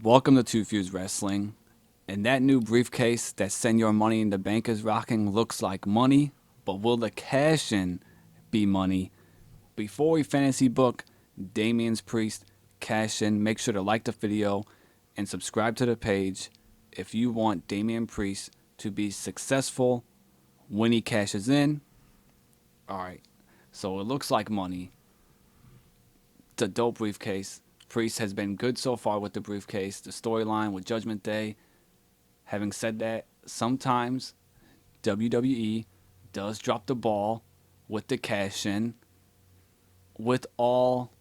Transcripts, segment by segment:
Welcome to Two Fuse Wrestling. And that new briefcase that send your money in the bank is rocking looks like money, but will the cash in be money? Before we fantasy book Damien's Priest cash in, make sure to like the video and subscribe to the page if you want Damien Priest to be successful when he cashes in. Alright, so it looks like money. It's a dope briefcase. Priest has been good so far with the briefcase. The storyline with Judgment Day. Having said that, sometimes WWE does drop the ball with the cash in. With all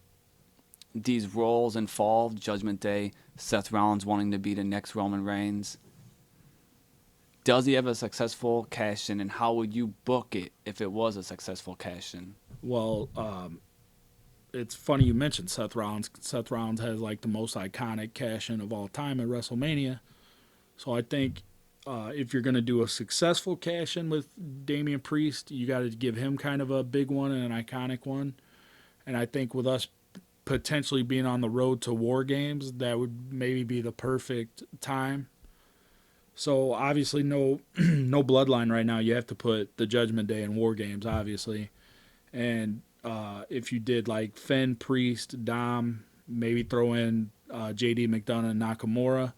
these roles involved, Judgment Day, Seth Rollins wanting to be the next Roman Reigns. Does he have a successful cash in, and how would you book it if it was a successful cash in? Well, it's funny you mentioned Seth Rollins. Seth Rollins has like the most iconic cash in of all time at WrestleMania. So I think if you're going to do a successful cash in with Damian Priest, you got to give him kind of a big one and an iconic one. And I think with us potentially being on the road to War Games, that would maybe be the perfect time. So obviously no no bloodline right now. You have to put the Judgment Day in War Games, obviously. And if you did like Finn, Priest, Dom, maybe throw in JD McDonough and Nakamura.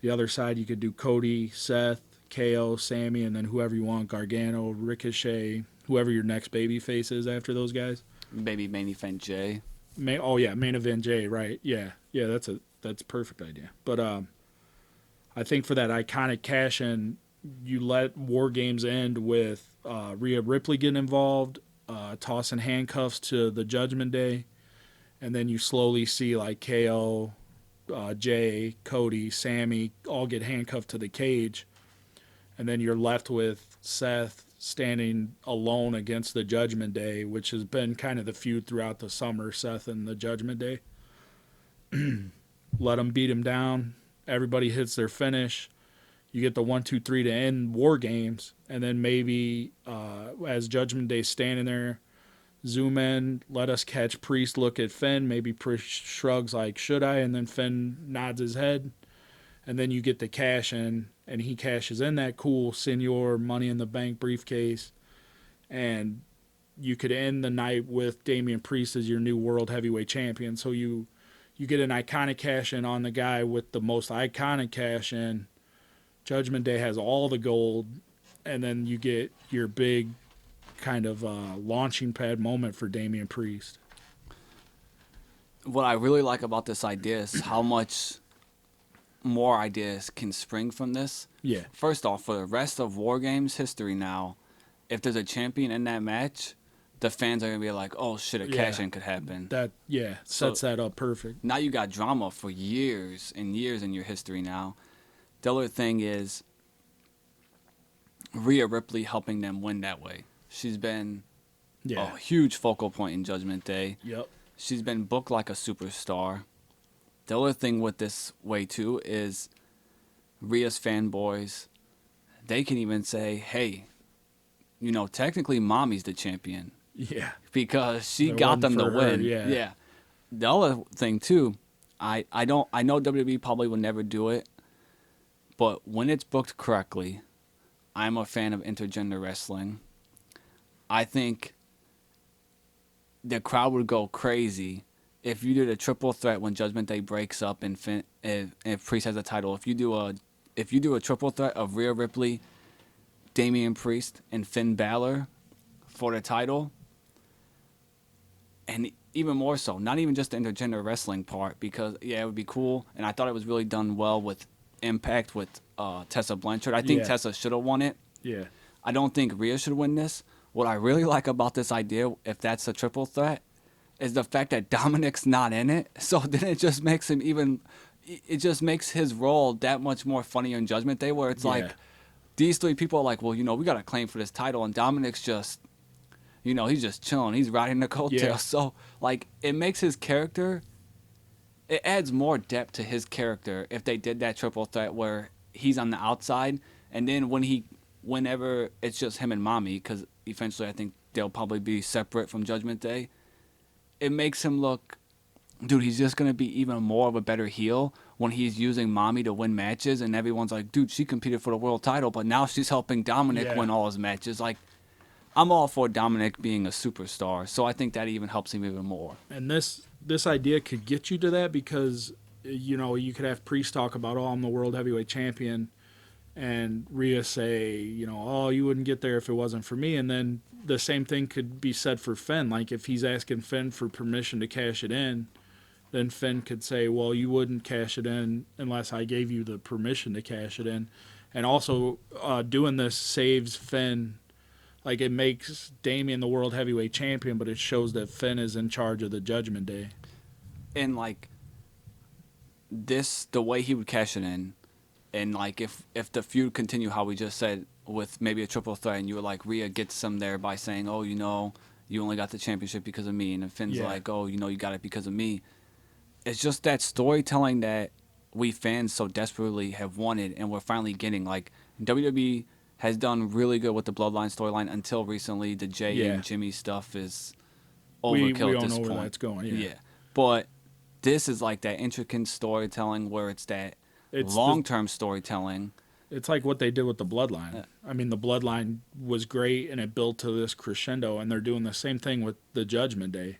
The other side, you could do Cody, Seth, KO, Sammy, and then whoever you want, Gargano, Ricochet, whoever your next baby face is after those guys. Maybe main event Jay. Oh yeah, main event Jay, right? Yeah, yeah, that's a perfect idea. But I think for that iconic cash in, you let War Games end with Rhea Ripley getting involved, tossing handcuffs to the Judgment Day, and then you slowly see like KO, Jay, Cody, Sammy all get handcuffed to the cage, and then you're left with Seth standing alone against the Judgment Day, which has been kind of the feud throughout the summer. Seth and the Judgment Day. Let them beat him down. Everybody hits their finish. You get the 1, 2, 3 to end War Games, and then maybe as Judgment Day standing there, zoom in, let us catch Priest look at Finn. Maybe Priest shrugs like, "Should I?" And then Finn nods his head, and then you get the cash in, and he cashes in that cool Senior Money in the Bank briefcase, and you could end the night with Damian Priest as your new World Heavyweight Champion. So you get an iconic cash in on the guy with the most iconic cash in. Judgment Day has all the gold, and then you get your big kind of launching pad moment for Damian Priest. What I really like about this idea is how much more ideas can spring from this. Yeah, First off, for the rest of War Games history now, if there's a champion in that match, the fans are gonna be like, "Oh shit, a yeah, cash in could happen." that So sets that up perfect. now you got drama for years and years in your history now. The other thing is Rhea Ripley helping them win that way. She's been Yeah, a huge focal point in Judgment Day. yep, She's been booked like a superstar. The other thing with this way too is Rhea's fanboys. They can even say, "Hey, technically, mommy's the champion yeah. because she If it got wasn't them the for her, win." yeah, Yeah. The other thing too, I know WWE probably would never do it, but when it's booked correctly, I'm a fan of intergender wrestling. I think the crowd would go crazy if you did a triple threat when Judgment Day breaks up and if Priest has a title. If you do a triple threat of Rhea Ripley, Damian Priest, and Finn Balor for the title, and even more so, not even just the intergender wrestling part, because yeah, it would be cool, and I thought it was really done well with Impact with Tessa Blanchard. I think yeah, Tessa should have won it. yeah, I don't think Rhea should win this. What I really like about this idea, if that's a triple threat, is the fact that Dominic's not in it. So then it just makes him even. It just makes his role that much more funny in Judgment Day, where it's yeah, like these three people are like, well, we got a claim for this title, and Dominic's just, he's just chilling. He's riding the yeah, coattails. So like, it makes his character. It adds more depth to his character if they did that triple threat where he's on the outside, and then whenever it's just him and mommy, because eventually I think they'll probably be separate from Judgment Day. It makes him look, dude, he's just gonna be even more of a better heel. when he's using Mommy to win matches, and everyone's like, dude, she competed for the world title, but now she's helping Dominic Yeah. win all his matches. Like, I'm all for Dominic being a superstar, so I think that even helps him even more. And this idea could get you to that because you could have Priest talk about, oh, I'm the world heavyweight champion, and Rhea say, oh, you wouldn't get there if it wasn't for me. And then the same thing could be said for Finn. Like if he's asking Finn for permission to cash it in, then Finn could say, well, you wouldn't cash it in unless I gave you the permission to cash it in. And also doing this saves Finn. Like it makes Damien the world heavyweight champion, but it shows that Finn is in charge of the Judgment Day. And like this, the way he would cash it in, and like if the feud continued how we just said with maybe a triple threat, and you were like Rhea gets some there by saying, oh, you only got the championship because of me, and then Finn's like, oh, you got it because of me. It's just that storytelling that we fans so desperately have wanted, and we're finally getting. Like WWE has done really good with the Bloodline storyline until recently. The Jay and Jimmy stuff is overkill we at this don't know point. where that's going. Yeah, but this is like that intricate storytelling where it's that It's long-term storytelling. It's like what they did with the Bloodline. Yeah. I mean, the Bloodline was great, and it built to this crescendo, and they're doing the same thing with the Judgment Day.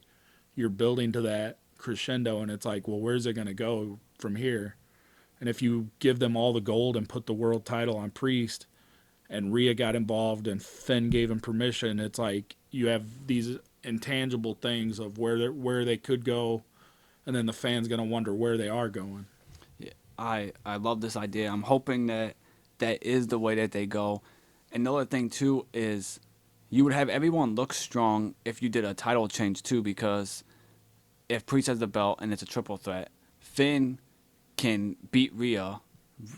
You're building to that crescendo, and it's like, well, where's it going to go from here? And if you give them all the gold and put the world title on Priest, and Rhea got involved, and Finn gave him permission, it's like you have these intangible things of where they could go, and then the fans going to wonder where they are going. Yeah, I love this idea. I'm hoping that is the way that they go. Another thing too is you would have everyone look strong if you did a title change too, because if Priest has the belt and it's a triple threat, Finn can beat Rhea.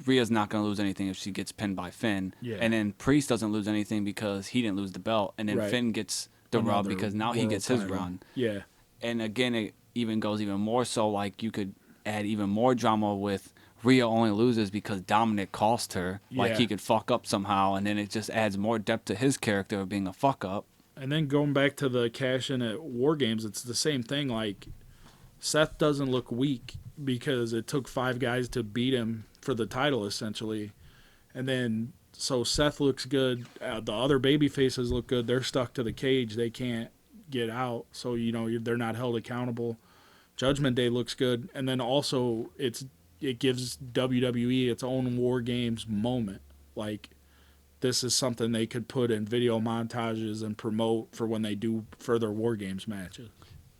Rhea's not going to lose anything if she gets pinned by Finn. Yeah. And then Priest doesn't lose anything because he didn't lose the belt. And then Finn gets the rub Another because now he world gets his title. run. Yeah. And again, it even goes even more so, like you could add even more drama with Rhea only loses because Dominic cost her. Like Yeah. he could fuck up somehow, and then it just adds more depth to his character of being a fuck up. And then going back to the cash in at War Games, it's the same thing. Like Seth doesn't look weak because it took 5 guys to beat him for the title essentially, and then so Seth looks good. The other baby faces look good. They're stuck to the cage. They can't get out, so they're not held accountable. Judgment Day looks good, and then also it gives WWE its own War Games moment. Like this is something they could put in video montages and promote for when they do further War Games matches.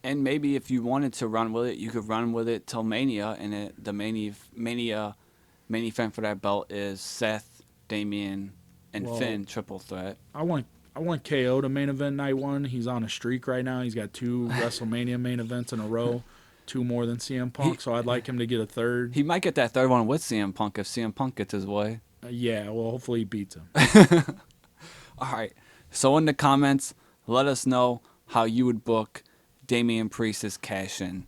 And maybe if you wanted to run with it, you could run with it till Mania, and the main event for that belt is Seth, Damien, and Finn triple threat. I want KO to main event night 1. He's on a streak right now. He's got 2 WrestleMania main events in a row, 2 more than CM Punk. So I'd like him to get a third. He might get that third one with CM Punk if CM Punk gets his way. Yeah, well, hopefully he beats him. All right. So in the comments, let us know how you would book Damien Priest's cash in.